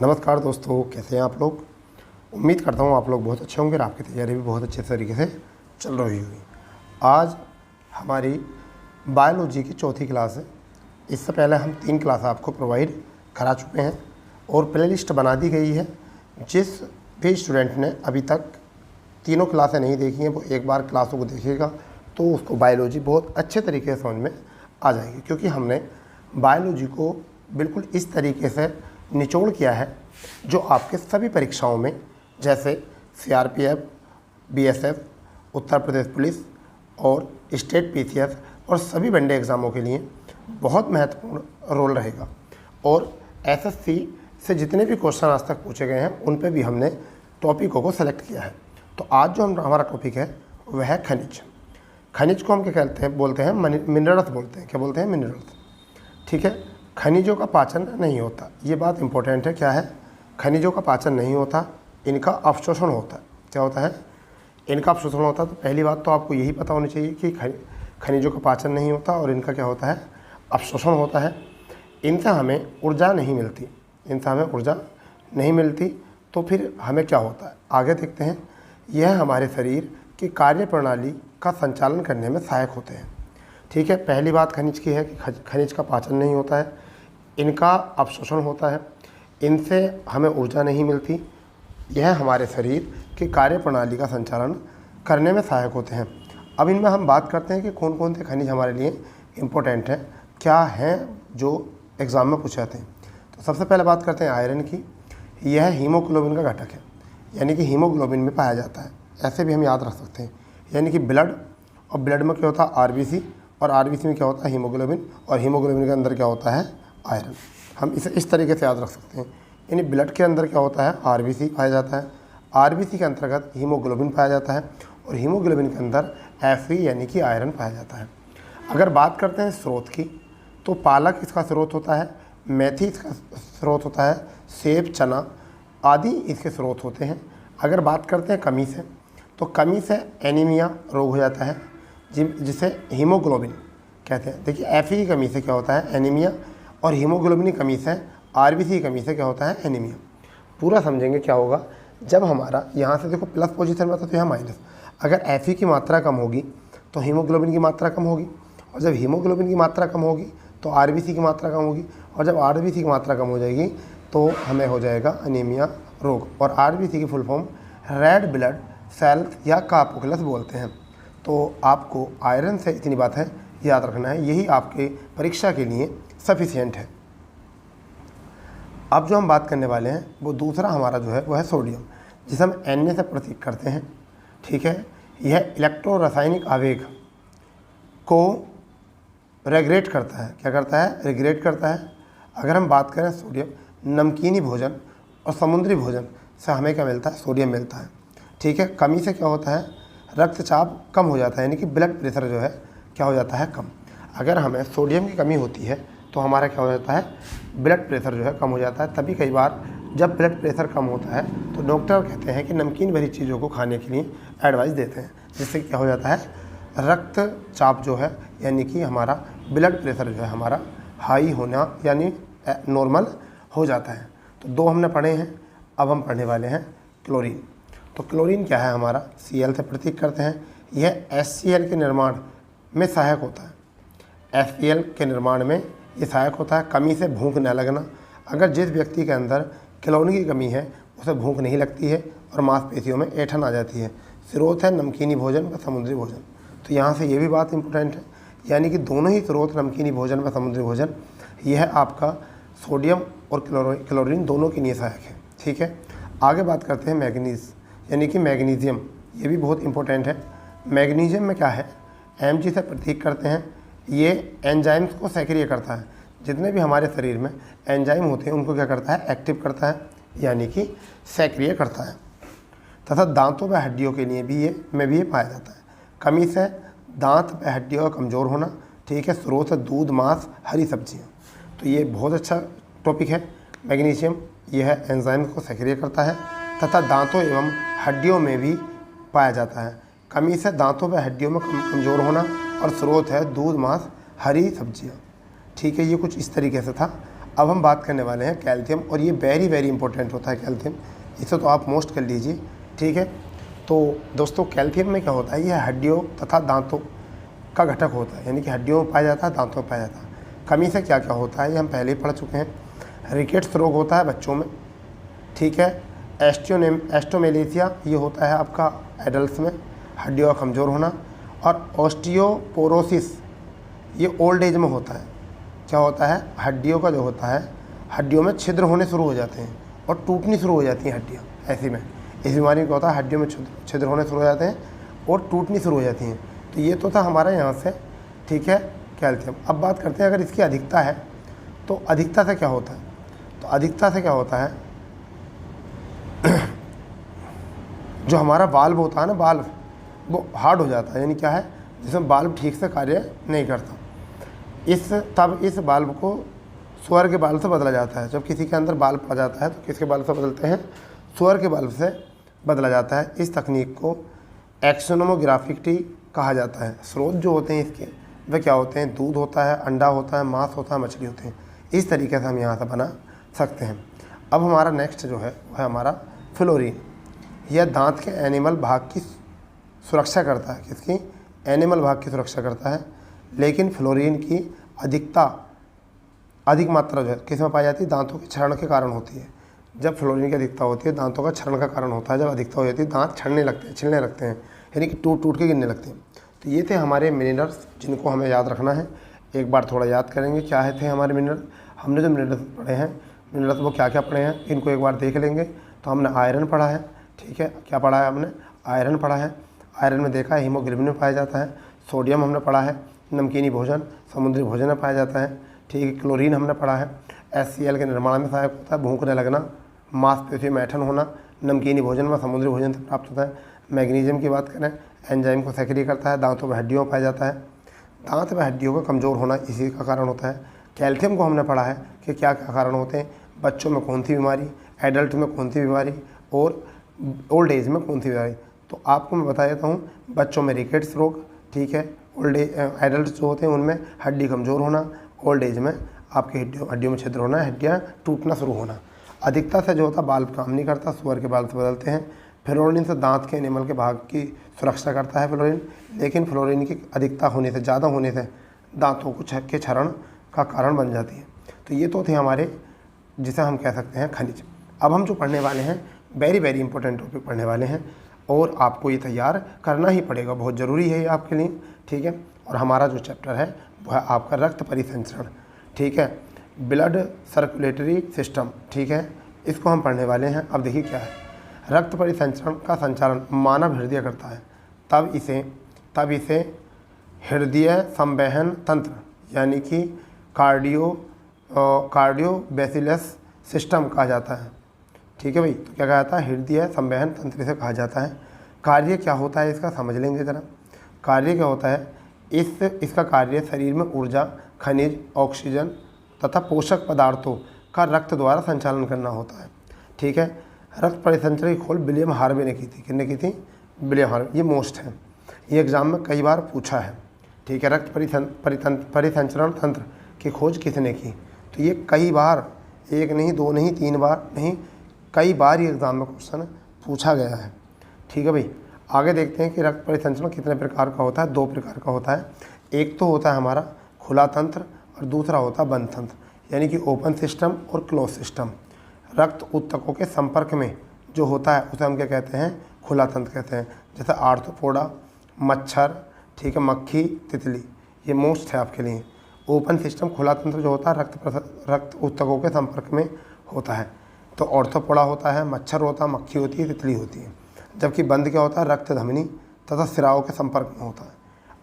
नमस्कार दोस्तों, कैसे हैं आप लोग। उम्मीद करता हूँ आप लोग बहुत अच्छे होंगे और आपकी तैयारी भी बहुत अच्छे तरीके से चल रही होगी। आज हमारी बायोलॉजी की चौथी क्लास है। इससे पहले हम 3 क्लास आपको प्रोवाइड करा चुके हैं और प्लेलिस्ट बना दी गई है। जिस भी स्टूडेंट ने अभी तक तीनों क्लासें नहीं देखी हैं वो एक बार क्लासों को देखेगा तो उसको बायोलॉजी बहुत अच्छे तरीके से समझ में आ जाएगी, क्योंकि हमने बायोलॉजी को बिल्कुल इस तरीके से निचोड़ किया है जो आपके सभी परीक्षाओं में, जैसे CRPF, BSF, Uttar Pradesh police और स्टेट PCS और सभी वनडे एग्ज़ामों के लिए बहुत महत्वपूर्ण रोल रहेगा। और SSC से जितने भी क्वेश्चन आज तक पूछे गए हैं उन पे भी हमने टॉपिकों को सेलेक्ट किया है। तो आज जो हमारा टॉपिक है वह है खनिज। खनिज को हम क्या कहते हैं, बोलते हैं मिनरल्स बोलते हैं। क्या बोलते हैं? मिनरल्स। ठीक है। खनिजों का पाचन नहीं होता, ये बात इंपॉर्टेंट है। क्या है? खनिजों का पाचन नहीं होता, इनका अवशोषण होता है। क्या होता है? इनका अवशोषण होता है। तो पहली बात तो आपको यही पता होनी चाहिए कि खनिजों का पाचन नहीं होता और इनका क्या होता है? अवशोषण होता है। इनसे हमें ऊर्जा नहीं मिलती, इनसे हमें ऊर्जा नहीं मिलती। तो फिर हमें क्या होता है, आगे देखते हैं। यह हमारे शरीर की कार्य प्रणाली का संचालन करने में सहायक होते हैं। ठीक है। पहली बात खनिज की है कि खनिज का पाचन नहीं होता है, इनका अवशोषण होता है, इनसे हमें ऊर्जा नहीं मिलती। यह हमारे शरीर की कार्य प्रणाली का संचालन करने में सहायक होते हैं। अब इनमें हम बात करते हैं कि कौन कौन से खनिज हमारे लिए इम्पोर्टेंट हैं, क्या हैं जो एग्ज़ाम में पूछे जाते हैं। तो सबसे पहले बात करते हैं आयरन की। यह हीमोग्लोबिन का घटक है, यानी कि हीमोग्लोबिन में पाया जाता है। ऐसे भी हम याद रख सकते हैं, यानी कि ब्लड, और ब्लड में क्या होता है? RBC, और RBC में क्या होता है? हीमोग्लोबिन, और हीमोग्लोबिन के अंदर क्या होता है? आयरन। हम इसे इस तरीके से याद रख सकते हैं। यानी ब्लड के अंदर क्या होता है? RBC पाया जाता है, RBC के अंतर्गत हीमोग्लोबिन पाया जाता है, और हीमोग्लोबिन के अंदर Fe यानी कि आयरन पाया जाता है। अगर बात करते हैं स्रोत की, तो पालक इसका स्रोत होता है, मेथी इसका स्रोत होता है, सेब, चना आदि इसके स्रोत होते हैं। अगर बात करते हैं कमी से, तो कमी से एनीमिया रोग हो जाता है जिसे हीमोग्लोबिन कहते हैं। देखिए Fe की कमी से क्या होता है? एनीमिया, और हीमोग्लोबिन की कमी से, RBC की कमी से क्या होता है? एनीमिया। पूरा समझेंगे क्या होगा जब हमारा यहाँ से देखो प्लस पोजीशन में था तो यहाँ माइनस। अगर Fe की मात्रा कम होगी तो हीमोग्लोबिन की मात्रा कम होगी, और जब हीमोग्लोबिन की मात्रा कम होगी तो RBC की मात्रा कम होगी, और जब RBC की मात्रा कम हो जाएगी तो हमें हो जाएगा अनीमिया रोग। और RBC की full form red blood cells या कार्पोक्युलस बोलते हैं। तो आपको आयरन से इतनी बात है याद रखना है, यही आपके परीक्षा के लिए सफिशिएंट है। अब जो हम बात करने वाले हैं वो दूसरा हमारा जो है वो है सोडियम, जिसे हम Na से प्रतीक करते हैं। ठीक है। यह इलेक्ट्रो रासायनिक आवेग को रेगुलेट करता है। क्या करता है? रेगुलेट करता है। अगर हम बात करें सोडियम, नमकीनी भोजन और समुद्री भोजन से हमें क्या मिलता है? सोडियम मिलता है। ठीक है। कमी से क्या होता है? रक्तचाप कम हो जाता है, यानी कि ब्लड प्रेशर जो है क्या हो जाता है? कम। अगर हमें सोडियम की कमी होती है तो हमारा क्या हो जाता है? ब्लड प्रेशर जो है कम हो जाता है। तभी कई बार जब ब्लड प्रेशर कम होता है तो डॉक्टर कहते हैं कि नमकीन भरी चीज़ों को खाने के लिए एडवाइस देते हैं, जिससे क्या हो जाता है? रक्तचाप जो है, यानी कि हमारा ब्लड प्रेशर जो है हमारा हाई होना यानी नॉर्मल हो जाता है। तो 2 हमने पढ़े हैं। अब हम पढ़ने वाले हैं क्लोरीन। तो क्लोरीन क्या है? हमारा Cl से प्रतीक करते हैं। यह HCl के निर्माण में सहायक होता है। HCl के निर्माण में ये सहायक होता है। कमी से भूख न लगना। अगर जिस व्यक्ति के अंदर क्लोरीन की कमी है उसे भूख नहीं लगती है और मांसपेशियों में ऐंठन आ जाती है। स्रोत है नमकीनी भोजन व समुद्री भोजन। तो यहाँ से ये भी बात इंपॉर्टेंट है, यानी कि दोनों ही स्रोत, नमकीनी भोजन व समुद्री भोजन, यह आपका सोडियम और क्लोरीन दोनों के लिए सहायक है। ठीक है। आगे बात करते हैं मैग्नीज, यानी कि मैग्नीशियम। ये भी बहुत इंपॉर्टेंट है। मैग्नीशियम में क्या है? Mg से प्रतीक करते हैं। ये एंजाइम्स को सक्रिय करता है। जितने भी हमारे शरीर में एंजाइम होते हैं उनको क्या करता है? एक्टिव करता है, यानी कि सक्रिय करता है। तथा दांतों व हड्डियों के लिए भी ये पाया जाता है। कमी से दांत व हड्डियों का कमज़ोर होना। ठीक है। स्रोत है दूध, मांस, हरी सब्जियाँ। तो ये बहुत अच्छा टॉपिक है मैग्नीशियम। यह एंजाइम्स को सक्रिय करता है तथा दांतों एवं हड्डियों में भी पाया जाता है। कमी से दांतों व हड्डियों में कमज़ोर होना, और स्रोत है दूध, मांस, हरी सब्जियाँ। ठीक है। ये कुछ इस तरीके से था। अब हम बात करने वाले हैं कैल्शियम, और ये वेरी वेरी इंपॉर्टेंट होता है कैल्शियम, इसे तो आप मोस्ट कर लीजिए, ठीक है। तो दोस्तों कैल्शियम में क्या होता है, यह हड्डियों तथा दांतों का घटक होता है, यानी कि हड्डियों में पाया जाता है, दांतों में पाया जाता है। कमी से क्या क्या होता है ये हम पहले ही पढ़ चुके हैं। रिकेट्स रोग होता है बच्चों में, ठीक है। एस्टोमेलेसिया ये होता है आपका एडल्ट्स में, हड्डियों का कमज़ोर होना। और ऑस्टियोपोरोसिस ये ओल्ड एज में होता है। क्या होता है, हड्डियों का जो होता है, हड्डियों में छिद्र होने शुरू हो जाते हैं और टूटनी शुरू हो जाती हैं हड्डियाँ। ऐसी में इस बीमारी में क्या होता है, हड्डियों में छिद्र होने शुरू हो जाते हैं और टूटनी शुरू हो जाती हैं। तो ये तो था हमारा यहाँ से, ठीक है, कैल्शियम। अब बात करते हैं अगर इसकी अधिकता है तो अधिकता से क्या होता है, तो अधिकता से क्या होता है, जो हमारा वाल्व होता है ना, वाल्व वो हार्ड हो जाता है, यानी क्या है, जिसमें वाल्व ठीक से कार्य नहीं करता। तब इस वाल्व को सुअर के वाल्व से बदला जाता है। जब किसी के अंदर वाल्व पड़ जाता है तो किसके वाल्व से बदलते हैं, सुअर के वाल्व से बदला जाता है। इस तकनीक को एक्सोनोमोग्राफिक कहा जाता है। स्रोत जो होते हैं इसके वे क्या होते हैं, दूध होता है, अंडा होता है, मांस होता है, मछली होते हैं। इस तरीके से हम यहाँ से बना सकते हैं। अब हमारा नेक्स्ट जो है वह है हमारा फ्लोरीन। यह दांत के एनिमल भाग की सुरक्षा करता है, किसकी, एनिमल भाग की सुरक्षा करता है। लेकिन फ्लोरीन की अधिक मात्रा जो है किस में पाई जाती है, दांतों के क्षरण के कारण होती है। जब फ्लोरीन की अधिकता होती है दांतों का क्षरण का कारण होता है। जब अधिकता हो जाती है दांत छिलने लगते हैं, यानी कि टूट के गिरने लगते हैं। तो ये थे हमारे मिनरल्स जिनको हमें याद रखना है। एक बार थोड़ा याद करेंगे क्या है थे हमारे मिनरल्स। हमने जो मिनरल्स पढ़े हैं, मिनरल्स वो क्या क्या पढ़े हैं, इनको एक बार देख लेंगे। तो हमने आयरन पढ़ा है, ठीक है, क्या पढ़ा है हमने, आयरन पढ़ा है। आयरन में देखा है हीमोग्लोबिन में पाया जाता है। सोडियम हमने पढ़ा है, नमकीनी भोजन, समुद्री भोजन में पाया जाता है, ठीक है। क्लोरीन हमने पढ़ा है, HCl के निर्माण में सहायक होता है। भूखने लगना, मांसपेशियों में ऐंठन होना, नमकीनी भोजन में समुद्री भोजन से प्राप्त होता है। मैग्नीशियम की बात करें, एंजाइम को सक्रिय करता है। दांतों व हड्डियों में पाया जाता है। दांत व हड्डियों का कमज़ोर होना इसी का कारण होता है। कैल्शियम को हमने पढ़ा है कि क्या क्या कारण होते हैं, बच्चों में कौन सी बीमारी, एडल्ट में कौन सी बीमारी और ओल्ड एज में कौन सी बीमारी। तो आपको मैं बता देता हूँ, बच्चों में रिकेट्स रोग, ठीक है, ओल्ड एज एडल्ट जो होते हैं उनमें हड्डी कमज़ोर होना, ओल्ड एज में आपकी हड्डियों में छिद्र होना, हड्डियाँ टूटना शुरू होना। अधिकता से जो होता है बाल्ब काम नहीं करता, सुअर के बाल्ब से बदलते हैं। फ्लोरीन से दांत के एनिमल के भाग की सुरक्षा करता है फ्लोरीन, लेकिन फ्लोरीन की अधिकता होने से, ज़्यादा होने से दांतों को के क्षरण का कारण बन जाती है। तो ये तो थे हमारे, जिसे हम कह सकते हैं खनिज। अब हम जो पढ़ने वाले हैं वेरी वेरी इंपॉर्टेंट टॉपिक पढ़ने वाले हैं, और आपको ये तैयार करना ही पड़ेगा, बहुत ज़रूरी है ये आपके लिए, ठीक है। और हमारा जो चैप्टर है वह है आपका रक्त परिसंचरण, ठीक है, ब्लड सर्कुलेटरी सिस्टम, ठीक है, इसको हम पढ़ने वाले हैं। अब देखिए क्या है, रक्त परिसंचरण का संचालन मानव हृदय करता है। तब इसे हृदय संवहन तंत्र यानी कि कार्डियोवैस्कुलर सिस्टम कहा जाता है, ठीक है भाई। तो क्या कहा जाता है, हृदय संवहन तंत्र से कहा जाता है। कार्य क्या होता है इसका समझ लेंगे ज़रा। कार्य क्या होता है, इसका कार्य शरीर में ऊर्जा, खनिज, ऑक्सीजन तथा पोषक पदार्थों का रक्त द्वारा संचालन करना होता है, ठीक है। रक्त परिसंचरण की खोज विलियम हार्वे ने की थी। किसने की थी, विलियम हार्वे। ये मोस्ट है, ये एग्जाम में कई बार पूछा है, ठीक है। रक्त परिसंचरण तंत्र की खोज किसने की, तो ये कई बार, एक नहीं, दो नहीं, तीन बार नहीं, कई बार ये एग्ज़ाम में क्वेश्चन पूछा गया है, ठीक है भाई। आगे देखते हैं कि रक्त परिसंचरण कितने प्रकार का होता है। 2 प्रकार का होता है। एक तो होता है हमारा खुला तंत्र और दूसरा होता है बंद तंत्र, यानी कि ओपन सिस्टम और क्लोज सिस्टम। रक्त ऊतकों के संपर्क में जो होता है उसे हम क्या कहते हैं, खुला तंत्र कहते हैं। जैसे आर्थ्रोपोडा, मच्छर, ठीक है, मक्खी, तितली, ये मोस्ट है आपके लिए। ओपन सिस्टम खुला तंत्र जो होता है रक्त ऊतकों के संपर्क में होता है। तो ऑर्थोपोडा होता है, मच्छर होता है, मक्खी होती है, तितली होती है। जबकि बंद क्या होता है, रक्त धमनी तथा सिराओं के संपर्क में होता है।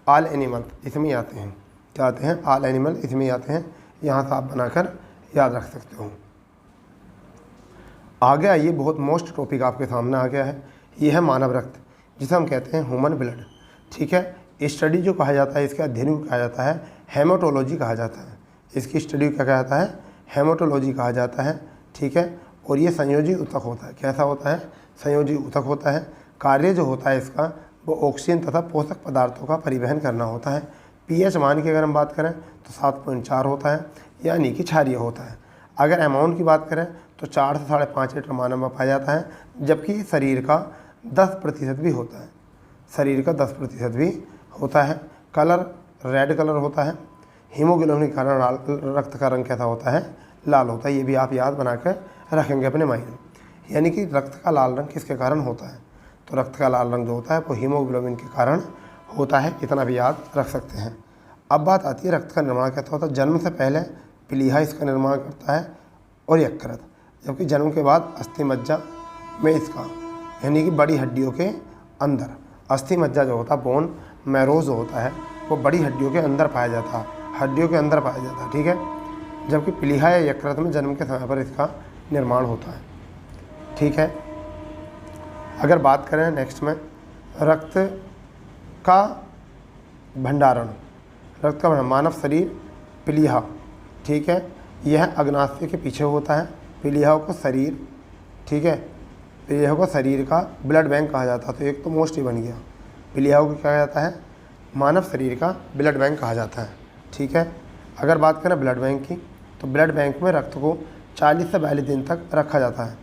ऑल एनिमल इसमें आते हैं, क्या आते हैं, ऑल एनिमल इसमें आते हैं। यहाँ से आप बनाकर याद रख सकते हो। आ गया, ये बहुत मोस्ट टॉपिक आपके सामने आ गया है। ये है मानव रक्त, जिसे हम कहते हैं ह्यूमन ब्लड, ठीक है। स्टडी जो कहा जाता है, इसके अध्ययन को कहा जाता है हेमाटोलॉजी कहा जाता है। इसकी स्टडी क्या कहा जाता है, हेमाटोलॉजी कहा जाता है, ठीक है। और ये संयोजी ऊतक होता है। कैसा होता है, संयोजी ऊतक होता है। कार्य जो होता है इसका वो ऑक्सीजन तथा पोषक पदार्थों का परिवहन करना होता है। पीएच मान की अगर हम बात करें तो 7.4 होता है, यानी कि क्षारीय होता है। अगर अमाउंट की बात करें तो 4 से 5.5 लीटर मानव में पाया जाता है, जबकि शरीर का 10% भी होता है, शरीर का 10% भी होता है। कलर रेड कलर होता है। हीमोग्लोबिन के कारण रक्त का रंग कैसा होता है, लाल होता है। ये भी आप याद बना कर रखेंगे अपने माइंड में। यानी कि रक्त का लाल रंग किसके कारण होता है, तो रक्त का लाल रंग जो होता है वो हीमोग्लोबिन के कारण होता है, इतना भी याद रख सकते हैं। अब बात आती है रक्त का निर्माण कैसा होता है। जन्म से पहले प्लीहा इसका निर्माण करता है और यकृत, जबकि जन्म के बाद अस्थि मज्जा में इसका, यानी कि बड़ी हड्डियों के अंदर, अस्थि मज्जा जो होता है, बोन मैरो जो होता है, वो बड़ी हड्डियों के अंदर पाया जाता है, हड्डियों के अंदर पाया जाता है, ठीक है। जबकि प्लीहा या यकृत में जन्म के समय पर इसका निर्माण होता है, ठीक है। अगर बात करें नेक्स्ट में रक्त का भंडारण, रक्त का मानव शरीर प्लीहा, ठीक है, यह अग्नाशय के पीछे होता है। प्लीहा को शरीर, ठीक है, प्लीहा को शरीर का ब्लड बैंक कहा जाता है। तो एक तो मोस्ट ही बन गया, प्लीहा को क्या कहा जाता है, मानव शरीर का ब्लड बैंक कहा जाता है, ठीक है। अगर बात करें ब्लड बैंक की, तो ब्लड बैंक में रक्त को 40 से 42 दिन तक रखा जाता है,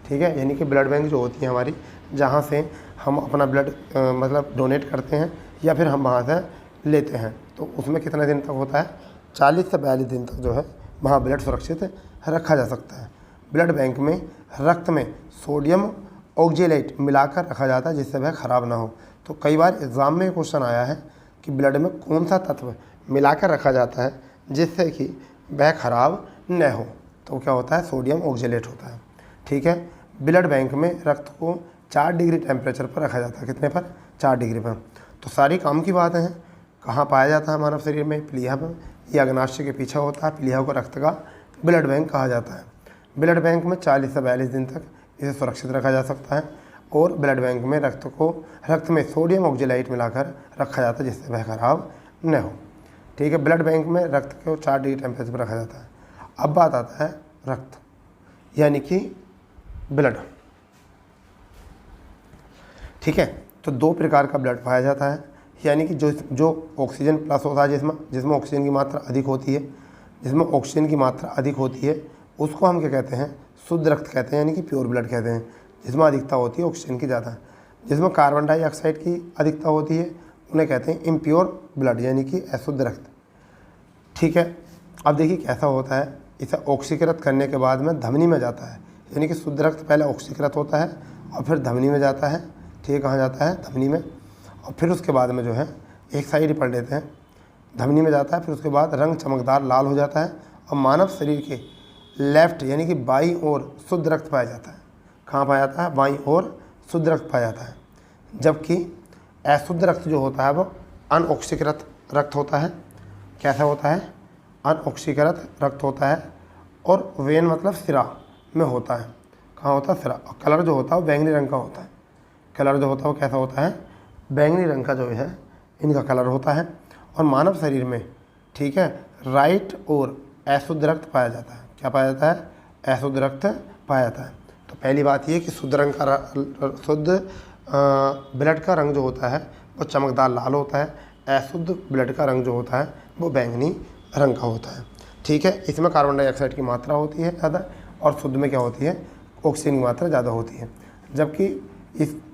ठीक है। यानी कि ब्लड बैंक जो होती है हमारी, जहाँ से हम अपना ब्लड मतलब डोनेट करते हैं या फिर हम वहाँ से लेते हैं, तो उसमें कितने दिन तक होता है, 40 से 42 दिन तक जो है वहाँ ब्लड सुरक्षित रखा जा सकता है। ब्लड बैंक में रक्त में सोडियम ऑक्जेलेट मिलाकर रखा जाता है, जिससे वह ख़राब ना हो। तो कई बार एग्ज़ाम में क्वेश्चन आया है कि ब्लड में कौन सा तत्व मिलाकर रखा जाता है जिससे कि वह ख़राब न हो, तो क्या होता है, सोडियम ऑक्जेलेट होता है, ठीक है। ब्लड बैंक में रक्त को 4 डिग्री टेम्परेचर पर रखा जाता है, कितने पर, 4 डिग्री पर। तो सारी काम की बातें हैं। कहाँ पाया जाता है मानव शरीर में, प्लीहा में, यह अग्नाशय के पीछे होता है। प्लीहा को रक्त का ब्लड बैंक कहा जाता है। ब्लड बैंक में 40 से 42 दिन तक इसे सुरक्षित रखा जा सकता है, और ब्लड बैंक में रक्त में सोडियम ऑक्जेलाइट मिलाकर रखा जाता है, जिससे वह खराब न हो, ठीक है। ब्लड बैंक में रक्त को 4 डिग्री टेम्परेचर पर रखा जाता है। अब बात आता है रक्त, यानी कि ब्लड, ठीक है। तो 2 प्रकार का ब्लड पाया जाता है, यानी कि जो ऑक्सीजन प्लस होता है, जिसमें ऑक्सीजन की मात्रा अधिक होती है, जिसमें ऑक्सीजन की मात्रा अधिक होती है, उसको हम क्या कहते हैं, शुद्ध रक्त कहते हैं, यानी कि प्योर ब्लड कहते हैं। जिसमें अधिकता होती है ऑक्सीजन की ज़्यादा, जिसमें कार्बन डाइऑक्साइड की अधिकता होती है, उन्हें कहते हैं इम्प्योर ब्लड, यानी कि अशुद्ध रक्त, ठीक है। अब देखिए कैसा होता है, इसे ऑक्सीकृत करने के बाद में धमनी में जाता है, यानी कि शुद्ध रक्त पहले ऑक्सीकृत होता है और फिर धमनी में जाता है, ठीक है। कहाँ जाता है, धमनी में, और फिर उसके बाद में जो है एक साइड ही पढ़ लेते हैं, धमनी में जाता है, फिर उसके बाद रंग चमकदार लाल हो जाता है, और मानव शरीर के लेफ्ट यानी कि बाईं ओर शुद्ध रक्त पाया जाता है। कहाँ पाया जाता है, बाईं ओर शुद्ध रक्त पाया जाता है। जबकि अशुद्ध रक्त जो होता है वो अनऑक्सीकृत रक्त होता है। कैसा होता है, अनऑक्सीकृत रक्त होता है, और वेन मतलब सिरा में होता है। कहाँ होता है, सिरा। और कलर जो होता है वो बैंगनी रंग का होता है। कलर जो होता है वो कैसा होता है, बैंगनी रंग का जो है इनका कलर होता है। और मानव शरीर में, ठीक है, राइट और अशुद्ध रक्त पाया जाता है। क्या पाया जाता है, अशुद्ध रक्त पाया जाता है। तो पहली बात ये कि शुद्ध ब्लड का रंग जो होता है वो चमकदार लाल होता है, अशुद्ध ब्लड का रंग जो होता है वो बैंगनी रंग का होता है, ठीक है। इसमें कार्बन डाइऑक्साइड की मात्रा होती है ज़्यादा, और शुद्ध में क्या होती है, ऑक्सीजन की मात्रा ज़्यादा होती है। जबकि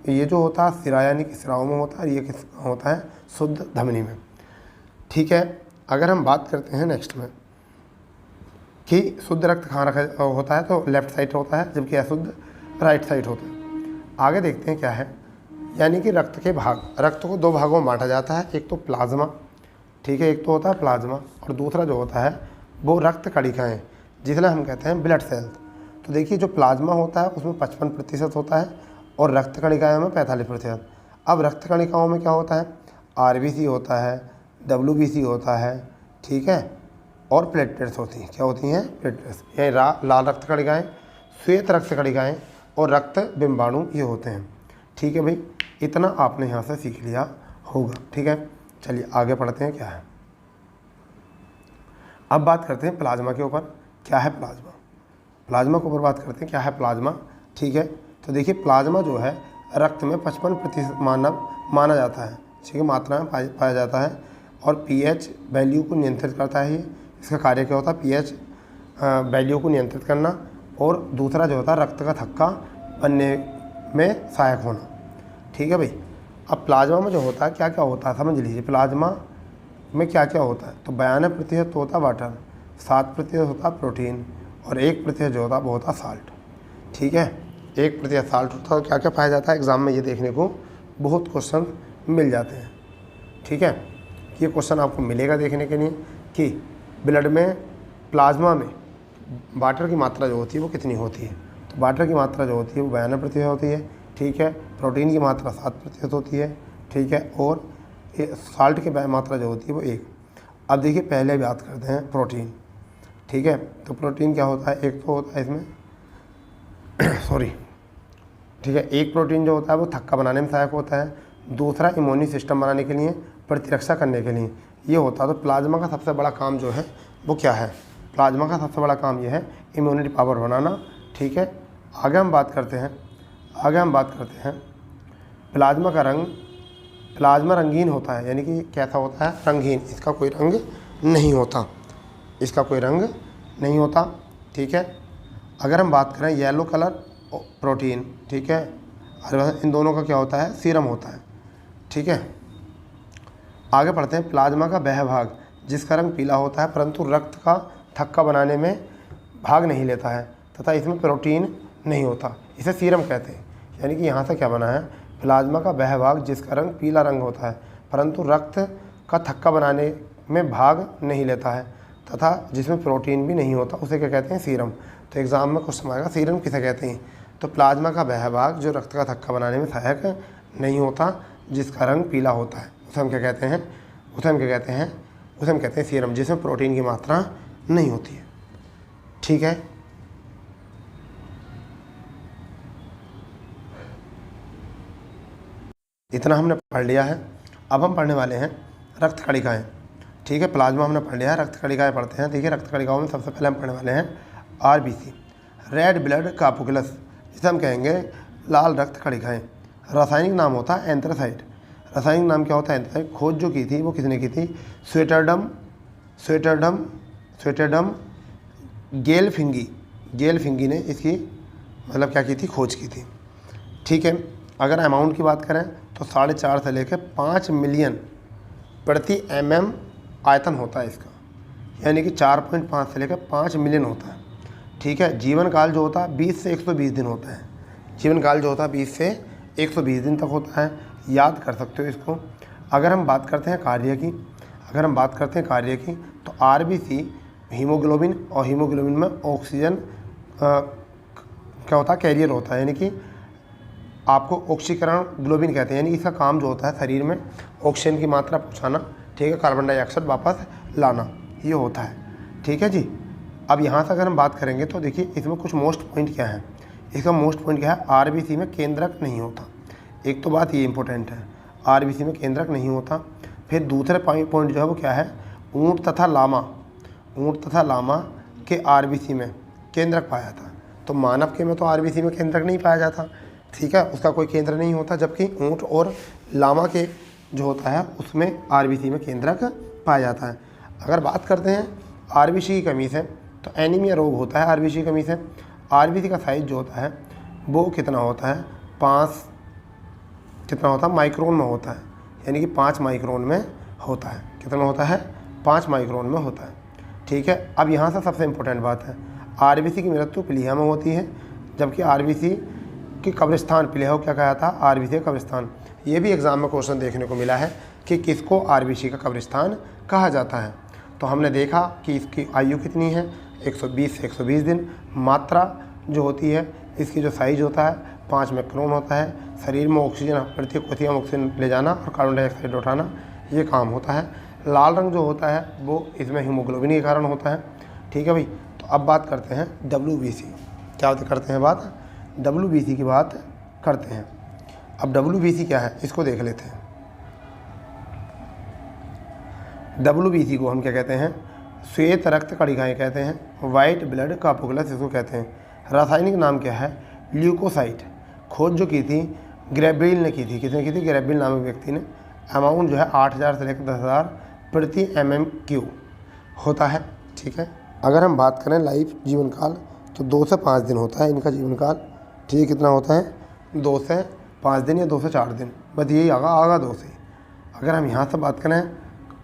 ये जो होता है सिरा यानी कि सिराओं में होता है, ये किस होता है, शुद्ध धमनी में, ठीक है। अगर हम बात करते हैं नेक्स्ट में कि शुद्ध रक्त कहाँ रखा होता है, तो लेफ्ट साइड होता है, जबकि अशुद्ध राइट साइड होता है। आगे देखते हैं क्या है, यानी कि रक्त के भाग, रक्त को 2 भागों में बांटा जाता है। एक तो प्लाज्मा, ठीक है, एक तो होता है प्लाज्मा, और दूसरा जो होता है वो रक्त कणिकाएँ, जिसमें हम कहते हैं ब्लड सेल्स। तो देखिए जो प्लाज्मा होता है उसमें 55% होता है, और रक्त कणिकाओं में 45%। अब रक्त कणिकाओं में क्या होता है, आरबीसी होता है, डब्ल्यूबीसी होता है, ठीक है, और प्लेटलेट्स होती हैं। क्या होती हैं, प्लेटलेट्स। ये लाल रक्त कणिकाएँ, श्वेत रक्त कणिकाएँ और रक्त बिंबाणु ये होते हैं, ठीक है भाई। इतना आपने यहाँ से सीख लिया होगा, ठीक है। चलिए आगे पढ़ते हैं क्या है। अब बात करते हैं प्लाज्मा के ऊपर। क्या है प्लाज्मा, प्लाज्मा के ऊपर बात करते हैं क्या है प्लाज्मा, ठीक है। तो देखिए प्लाज्मा जो है रक्त में 55% माना जाता है, ठीक है, मात्रा में पाया जाता है, और पीएच वैल्यू को नियंत्रित करता है। ये इसका कार्य क्या होता है, पीएच वैल्यू को नियंत्रित करना, और दूसरा जो होता है रक्त का थक्का बनने में सहायक होना। ठीक है भाई। अब प्लाज्मा में जो होता है क्या क्या होता है समझ लीजिए। प्लाज्मा में क्या क्या होता है, तो 92% होता है वाटर, 7% होता है प्रोटीन, और 1% जो होता है वो होता है साल्ट। ठीक है, 1% साल्ट होता है। क्या क्या पाया जाता है एग्ज़ाम में, ये देखने को बहुत क्वेश्चन मिल जाते हैं। ठीक है, ये क्वेश्चन आपको मिलेगा देखने के लिए कि ब्लड में, प्लाज्मा में वाटर की मात्रा जो होती है वो कितनी होती है। तो वाटर की मात्रा जो होती है वो 92% होती है। ठीक है, प्रोटीन की मात्रा 7% होती है। ठीक है, और साल्ट की मात्रा जो होती है वो 1। अब देखिए पहले बात करते हैं प्रोटीन। ठीक है, तो प्रोटीन क्या होता है, एक तो होता है इसमें सॉरी, ठीक है, एक प्रोटीन जो होता है वो थक्का बनाने में सहायक होता है, दूसरा इम्यूनी सिस्टम बनाने के लिए, प्रतिरक्षा करने के लिए ये होता है। तो प्लाज्मा का सबसे बड़ा काम जो है वो क्या है, प्लाज्मा का सबसे बड़ा काम ये है इम्यूनिटी पावर बनाना। ठीक है, आगे हम बात करते हैं प्लाज्मा का रंग। प्लाज्मा रंगीन होता है, यानी कि कैसा होता है, रंगहीन, इसका कोई रंग नहीं होता, इसका कोई रंग नहीं होता। ठीक है, अगर हम बात करें येलो कलर प्रोटीन, ठीक है, और इन दोनों का क्या होता है, सीरम होता है। ठीक है, आगे पढ़ते हैं प्लाज्मा का वह भाग जिसका रंग पीला होता है परंतु रक्त का थक्का बनाने में भाग नहीं लेता है तथा इसमें प्रोटीन नहीं होता, इसे सीरम कहते हैं। यानी कि यहाँ से क्या बना है, प्लाज्मा का वह भाग जिसका रंग पीला रंग होता है परंतु रक्त का थक्का बनाने में भाग नहीं लेता है तथा जिसमें प्रोटीन भी नहीं होता, उसे क्या कहते हैं, सीरम। तो एग्ज़ाम में क्वेश्चन आएगा सीरम किसे कहते हैं, तो प्लाज्मा का वह भाग जो रक्त का थक्का बनाने में सहायक नहीं होता, जिसका रंग पीला होता है, उसे हम क्या कहते हैं, उसे हम कहते हैं सीरम, जिसमें प्रोटीन की मात्रा नहीं होती है। ठीक है, इतना हमने पढ़ लिया है। अब हम पढ़ने वाले हैं रक्त कणिकाएँ। ठीक है, प्लाज्मा हमने पढ़ लिया है, रक्त कणिकाएँ पढ़ते हैं। देखिए रक्त कणिकाओं में सबसे पहले हम पढ़ने वाले हैं आरबीसी, रेड ब्लड कार्पुकुलस, जिसे हम कहेंगे लाल रक्त कणिकाएँ। रासायनिक नाम होता है एंथ्रासाइट। रासायनिक नाम क्या होता है, एंथ्रासाइट। खोज जो की थी वो किसने की थी, स्वेटरडम गेलफिंगी ने इसकी मतलब क्या की थी, खोज की थी। ठीक है, अगर अमाउंट की बात करें तो 4.5 से लेकर 5 मिलियन प्रति mm आयतन होता है इसका, यानी कि 4.5 से लेकर 5 मिलियन होता है। ठीक है, जीवन काल जो होता है 20 से 120 दिन होता है। जीवन काल जो होता है 20 से 120 दिन तक होता है, याद कर सकते हो इसको। अगर हम बात करते हैं कार्य की, तो आरबीसी हीमोग्लोबिन, और हीमोग्लोबिन में ऑक्सीजन क्या होता है, कैरियर होता है, यानी कि आपको ऑक्सीकरण ग्लोबिन कहते हैं। यानी इसका काम जो होता है शरीर में ऑक्सीजन की मात्रा पहुँचाना, ठीक है, कार्बन डाइऑक्साइड वापस लाना, ये होता है। ठीक है जी। अब यहाँ से अगर हम बात करेंगे तो देखिए इसमें कुछ मोस्ट पॉइंट क्या है, इसका मोस्ट पॉइंट क्या है, आरबीसी में केंद्रक नहीं होता। एक तो बात ये इंपॉर्टेंट है, आरबीसी में केंद्रक नहीं होता। फिर दूसरे पॉइंट जो है वो क्या है, ऊँट तथा लामा के आरबीसी में केंद्रक पाया जाता है। तो मानव के में तो आरबीसी में केंद्रक नहीं पाया जाता, ठीक है, उसका कोई केंद्र नहीं होता, जबकि ऊँट और लामा के जो होता है उसमें आरबीसी में केंद्रक पाया जाता है। अगर बात करते हैं आरबीसी की कमी से, तो एनीमिया रोग होता है आरबीसी की कमी से। आरबीसी का साइज जो होता है वो कितना होता है, 5 माइक्रोन में होता है, यानी कि 5 माइक्रोन में होता है। कितना होता है, 5 माइक्रोन में होता है। ठीक है, अब यहाँ से सबसे इम्पोर्टेंट बात है, आरबीसी की मृत्यु प्लीहा में होती है, जबकि आरबीसी की कब्रिस्तान, प्लीहा क्या कहा था, आरबीसी का कब्रिस्तान। ये भी एग्ज़ाम में क्वेश्चन देखने को मिला है कि किसको आरबीसी का कब्रिस्तान कहा जाता है। तो हमने देखा कि इसकी आयु कितनी है, 120 से 120 दिन। मात्रा जो होती है, इसकी जो साइज होता है 5 माइक्रोन होता है। शरीर में ऑक्सीजन, प्रत्येक कोशिका में ऑक्सीजन ले जाना और कार्बन डाइऑक्साइड उठाना, ये काम होता है। लाल रंग जो होता है वो इसमें हीमोग्लोबिन के कारण होता है। ठीक है भाई। तो अब बात करते हैं WBC, क्या करते हैं बात, WBC की बात करते हैं। अब WBC क्या है इसको देख लेते हैं। WBC को हम क्या कहते हैं, श्वेत रक्त कणिकाएँ कहते हैं, वाइट ब्लड कार्पुकुलस इसको कहते हैं। रासायनिक नाम क्या है, ल्यूकोसाइट। खोज जो की थी ग्रेबिल ने की थी, किसने की थी, ग्रेबिल नामक व्यक्ति ने। अमाउंट जो है 8000 से लेकर 10,000 प्रति mm³ होता है। ठीक है, अगर हम बात करें लाइफ जीवन काल तो 2 से 5 दिन होता है इनका जीवन काल। ठीक है, कितना होता है? 2 से 5 दिन या 2 से 4 दिन, बस यही आगा 2 से। अगर हम यहाँ से बात करें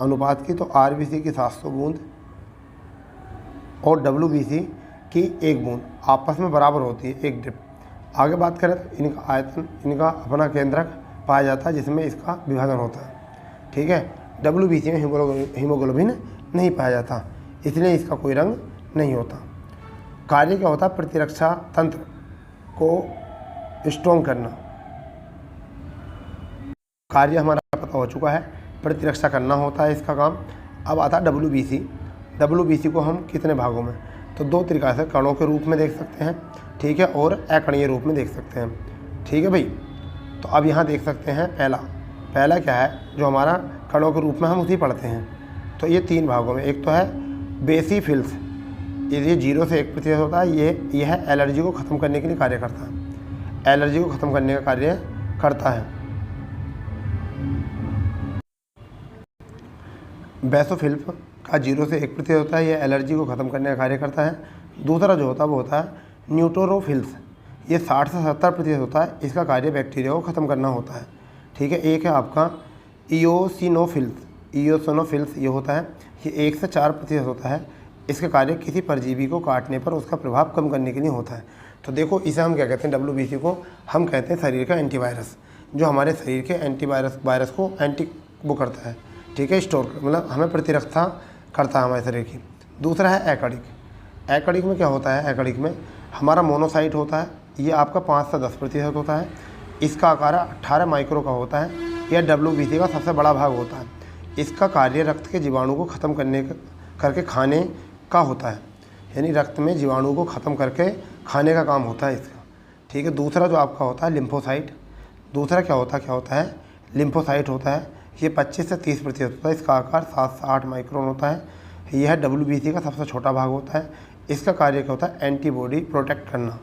अनुपात की तो RBC की 700 बूंद और WBC की 1 बूंद आपस में बराबर होती है, 1 ड्रिप। आगे बात करें तो इनका आयतन, इनका अपना केंद्रक पाया जाता है जिसमें इसका विभाजन होता है। ठीक है, WBC में हीमोग्लोबिन नहीं पाया जाता, इसलिए इसका कोई रंग नहीं होता। कार्य क्या होता है? प्रतिरक्षा तंत्र को स्ट्रॉन्ग करना। कार्य हमारा पता हो चुका है, प्रतिरक्षा करना होता है इसका काम। अब आता है WBC। WBC को हम कितने भागों में, तो 2 तरीक़ा से कणों के रूप में देख सकते हैं, ठीक है, और अकणीय रूप में देख सकते हैं। ठीक है भाई, तो अब यहाँ देख सकते हैं पहला क्या है जो हमारा कणों के रूप में हम उसी पढ़ते हैं। तो ये 3 भागों में, एक तो है बेसिफिल्स, ये 0 से 1% होता है। ये है एलर्जी को ख़त्म करने के लिए कार्य करता है, एलर्जी को ख़त्म करने का कार्य करता है। बेसोफिल्स का 0 से 1% होता है, ये एलर्जी को ख़त्म करने का कार्य करता है। दूसरा जो होता है वो होता है न्यूट्रोफिल्स, ये 60 से 70% होता है, इसका कार्य बैक्टीरिया को ख़त्म करना होता है। ठीक है, एक है आपका इयोसिनोफिल्स, ये होता है, ये 1 से 4% होता है, इसका कार्य किसी परजीवी को काटने पर उसका प्रभाव कम करने के लिए होता है। तो देखो इसे हम क्या कहते हैं, WBC को हम कहते हैं शरीर का एंटीवायरस, जो हमारे शरीर के वायरस को वो करता है। ठीक है, स्टोर मतलब हमें प्रतिरक्षा करता है हमारे शरीर की। दूसरा है एकड़िक में क्या होता है? एकड़िक में हमारा मोनोसाइट होता है, ये आपका 5 से 10% होता है, इसका आकार 18 माइक्रो का होता है, यह WBC का सबसे बड़ा भाग होता है। इसका कार्य रक्त के जीवाणु को ख़त्म करके खाने का होता है, यानी रक्त में जीवाणु को ख़त्म करके खाने का काम होता है इसका। ठीक है, दूसरा जो आपका होता है लिम्फोसाइट, दूसरा क्या होता है लिम्फोसाइट होता है, ये 25 से 30% होता है, इसका आकार 7 से 8 माइक्रोन होता है, यह WBC का सबसे छोटा भाग होता है। इसका कार्य क्या होता है? एंटीबॉडी प्रोटेक्ट करना,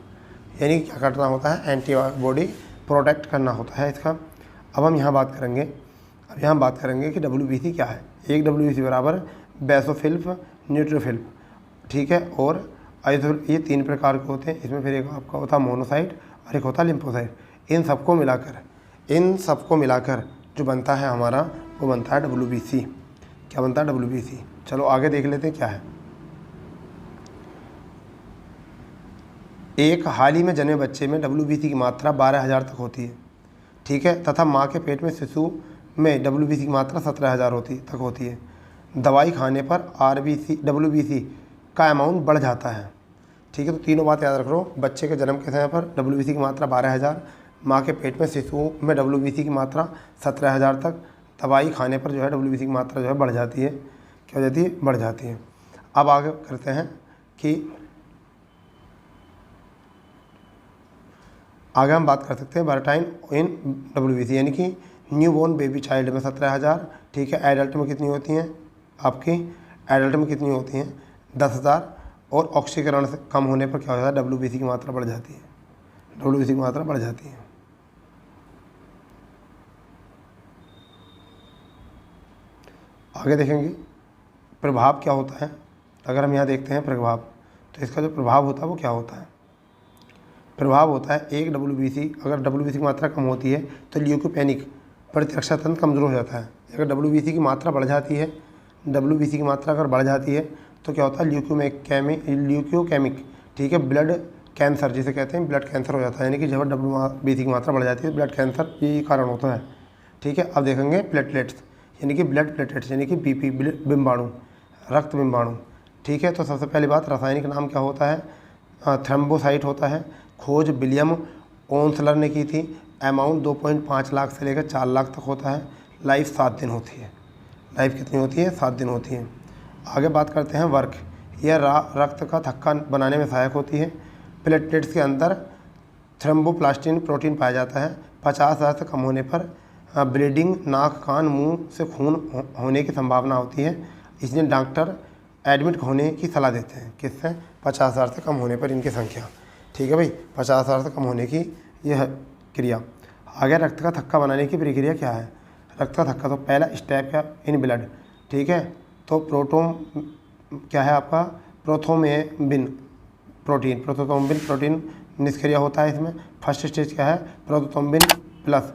यानी क्या करना होता है? एंटीबॉडी प्रोटेक्ट करना होता है इसका। अब हम यहाँ बात करेंगे कि WBC क्या है। एक WBC बराबर बेसोफिल्स, न्यूट्रोफिल्स, ठीक है, और ये 3 प्रकार के होते हैं। इसमें फिर एक आपका होता है मोनोसाइट और एक होता है लिम्फोसाइट। इन सबको मिलाकर जो बनता है हमारा, वो बनता है WBC। क्या बनता है? WBC। चलो आगे देख लेते हैं क्या है। एक हाल ही में जन्मे बच्चे में WBC की मात्रा 12,000 तक होती है, ठीक है, तथा माँ के पेट में शिशु में WBC की मात्रा 17,000 तक होती है। दवाई खाने पर WBC का अमाउंट बढ़ जाता है। ठीक है, तो तीनों बात याद रख लो। बच्चे के जन्म के समय पर WBC की मात्रा 12,000, माँ के पेट में शिशु में WBC की मात्रा 17,000 तक, दवाई खाने पर जो है WBC की मात्रा जो है बढ़ जाती है। क्या हो जाती है? बढ़ जाती है। अब आगे करते हैं कि आगे हम बात कर सकते हैं बर्टाइन इन WBC, यानी कि न्यूबॉर्न बेबी चाइल्ड में 17,000, ठीक है। एडल्ट में कितनी होती हैं आपकी? एडल्ट में कितनी होती हैं? 10,000। और ऑक्सीकरण से कम होने पर क्या हो जाता है? WBC की मात्रा बढ़ जाती है, WBC की मात्रा बढ़ जाती है। आगे देखेंगे प्रभाव क्या होता है। अगर हम यहाँ देखते हैं प्रभाव, तो इसका जो प्रभाव होता है वो क्या होता है? प्रभाव होता है एक WBC, अगर WBC की मात्रा कम होती है तो ल्यूकोपेनिक प्रतिरक्षा तंत्र कमज़ोर हो जाता है। अगर WBC की मात्रा बढ़ जाती है, WBC की मात्रा अगर बढ़ जाती है तो क्या होता है? ल्यूकोकेमिक, ठीक है, ब्लड कैंसर जिसे कहते हैं, ब्लड कैंसर हो जाता है। यानी कि जब WBC की मात्रा बढ़ जाती है ब्लड कैंसर यही कारण होता है। ठीक है, अब देखेंगे प्लेटलेट्स, यानी कि ब्लड प्लेटलेट्स, यानी कि BP बिम्बाणु, रक्त बिम्बाणु। ठीक है, तो सबसे पहली बात रासायनिक नाम क्या होता है? थ्रोम्बोसाइट होता है। खोज विलियम ओंसलर ने की थी। अमाउंट 2.5 लाख से लेकर 4 लाख तक होता है। लाइफ 7 दिन होती है। लाइफ कितनी होती है? 7 दिन होती है। आगे बात करते हैं वर्क। यह रक्त का थक्का बनाने में सहायक होती है। प्लेटलेट्स के अंदर थ्रोम्बोप्लास्टिन प्रोटीन पाया जाता है। 50,000 से कम होने पर ब्लीडिंग, नाक, कान, मुंह से खून होने की संभावना होती है, इसलिए डॉक्टर एडमिट होने की सलाह देते हैं। किससे? 50,000 से कम होने पर इनकी संख्या। ठीक है भाई, 50,000 से कम होने की यह क्रिया। आगे रक्त का थक्का बनाने की प्रक्रिया क्या है? रक्त का थक्का, तो पहला स्टेप है इन ब्लड, ठीक है, तो प्रोटोन क्या है आपका? प्रोथ्रोम्बिन प्रोटीन निष्क्रिय होता है इसमें। फर्स्ट स्टेज क्या है, प्रोथ्रोम्बिन प्लस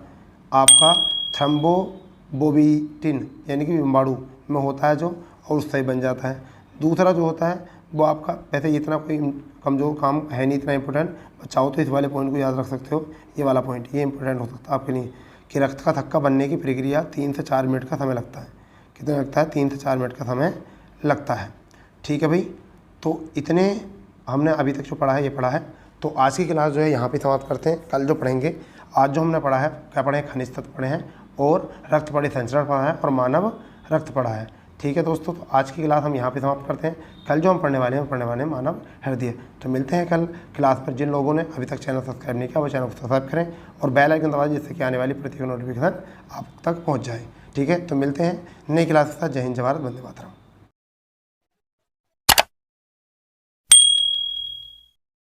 आपका थ्रोम्बोबोबिटिन यानी कि बिम्बाणु में होता है जो, और उससे बन जाता है। दूसरा जो होता है वो आपका, वैसे इतना कोई कमज़ोर काम है नहीं, इतना इंपॉर्टेंट, बच्चा हो तो इस वाले पॉइंट को याद रख सकते हो। ये वाला पॉइंट ये इंपॉर्टेंट हो सकता है आपके लिए कि रक्त का थक्का बनने की प्रक्रिया 3 से 4 मिनट का समय लगता है। कितना लगता है, 3 से 4 मिनट का समय लगता है। ठीक है भाई, तो इतने हमने अभी तक जो पढ़ा है ये पढ़ा है। तो आज की क्लास जो है यहाँ पे समाप्त करते हैं। कल जो पढ़ेंगे, आज जो हमने पढ़ा है क्या पढ़े हैं, खनिज तत्व पढ़े हैं और रक्त परिसंचरण पढ़ा है और मानव रक्त पढ़ा है। ठीक है दोस्तों, तो आज की क्लास हम यहाँ पे समाप्त करते हैं। कल जो हम पढ़ने वाले हैं मानव हृदय। तो मिलते हैं कल क्लास पर। जिन लोगों ने अभी तक चैनल सब्सक्राइब नहीं किया वो चैनल को सब्सक्राइब करें और बेल आइकन दबाएं, जिससे कि आने वाली प्रत्येक नोटिफिकेशन आप तक पहुँच जाए। ठीक है, तो मिलते हैं नई क्लास के साथ। जय हिंद, जय भारत, वंदे मातरम।